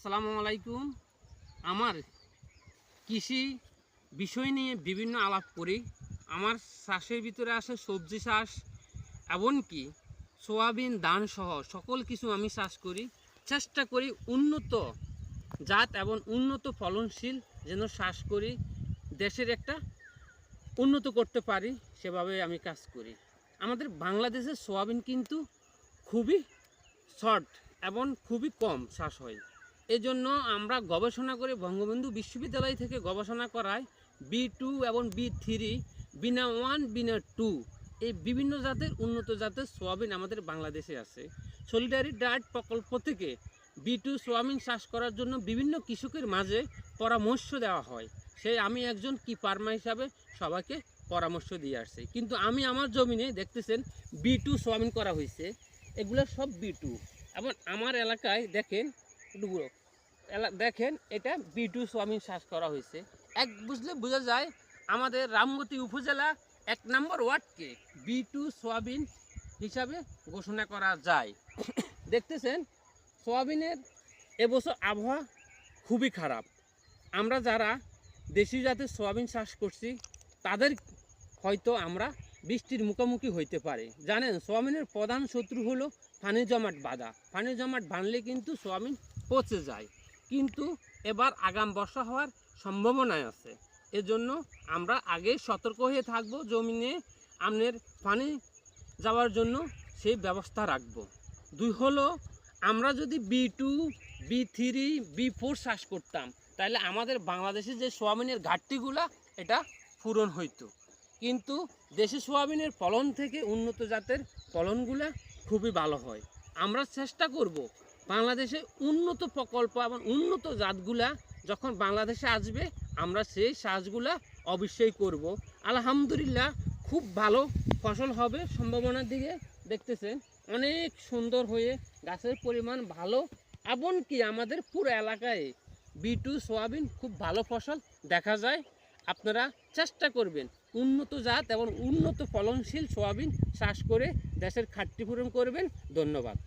আসসালামু আলাইকুম। আমার কৃষি বিষয় নিয়ে বিভিন্ন আলাপ করি। আমার চাষের ভিতরে আসে সবজি চাষ, এমনকি সোয়াবিন ধান সহ সকল কিছু আমি চাষ করি। চেষ্টা করি উন্নত জাত এবং উন্নত ফলনশীল যেন চাষ করি, দেশের একটা উন্নত করতে পারি, সেভাবে আমি কাজ করি। আমাদের বাংলাদেশের সোয়াবিন কিন্তু খুবই শর্ট এবং খুবই কম চাষ হয়। এজন্য আমরা গবেষণা করে বঙ্গবন্ধু বিশ্ববিদ্যালয় থেকে গবেষণা করায় B2 এবং B3, বিনা 1 বিনা 2 এই বিভিন্ন জাতের উন্নত জাতের সোয়াবিন আমাদের বাংলাদেশে আছে। সলিডারি ডায়েট প্রকল্প থেকে B2 সোয়াবিন চাষ করার জন্য বিভিন্ন কৃষকের মাঝে পরামর্শ দেওয়া হয়। সেই আমি একজন কি ফার্মার হিসাবে সবাইকে পরামর্শ দিয়ে আসছি। কিন্তু আমি আমার জমিনে দেখতেছেন B2 সোয়াবিন করা হয়েছে, এগুলো সব B2। এবং আমার এলাকায় দেখেন দেখেন এটা B2 সোয়াবিন চাষ করা হয়েছে। বুঝলে বোঝা যায় আমাদের রামগতি উপজেলা 1 নম্বর ওয়ার্ডকে B2 সোয়াবিন হিসাবে ঘোষণা করা যায়। দেখতেছেন সোয়াবিনের এবছর আবহাওয়া খুবই খারাপ। আমরা যারা দেশি জাতের সোয়াবিন চাষ করছি তাদের হয়তো আমরা বৃষ্টির মুখোমুখি হইতে পারে। জানেন সোয়াবিনের প্রধান শত্রু হলো পানি জমাট বাঁধা। পানি জমাট বাঁধলে কিন্তু সোয়াবিন পচে যায়, কিন্তু এবার আগাম বর্ষা হওয়ার সম্ভাবনা আছে। এজন্য আমরা আগে সতর্ক হয়ে থাকব, জমিনে আমাদের পানি যাওয়ার জন্য সেই ব্যবস্থা রাখব। 2 হলো আমরা যদি B2, B3, B4 চাষ করতাম তাহলে আমাদের বাংলাদেশে যে সোয়াবিনের ঘাটতিগুলা এটা পূরণ হইতো। কিন্তু দেশি সোয়াবিনের ফলন থেকে উন্নত জাতের ফলনগুলা খুবই ভালো হয়। আমরা চেষ্টা করব বাংলাদেশে উন্নত প্রকল্প এবং উন্নত জাতগুলা যখন বাংলাদেশে আসবে আমরা সেই চাষগুলা অবশ্যই করব। আলহামদুলিল্লাহ খুব ভালো ফসল হবে সম্ভাবনার দিকে দেখতেছেন, অনেক সুন্দর হয়ে গাছের পরিমাণ ভালো, এমনকি আমাদের পুরো এলাকায় B2 সোয়াবিন খুব ভালো ফসল দেখা যায়। আপনারা চেষ্টা করবেন উন্নত জাত এবং উন্নত ফলনশীল সোয়াবিন চাষ করে দেশের ঘাটতি পূরণ করবেন। ধন্যবাদ।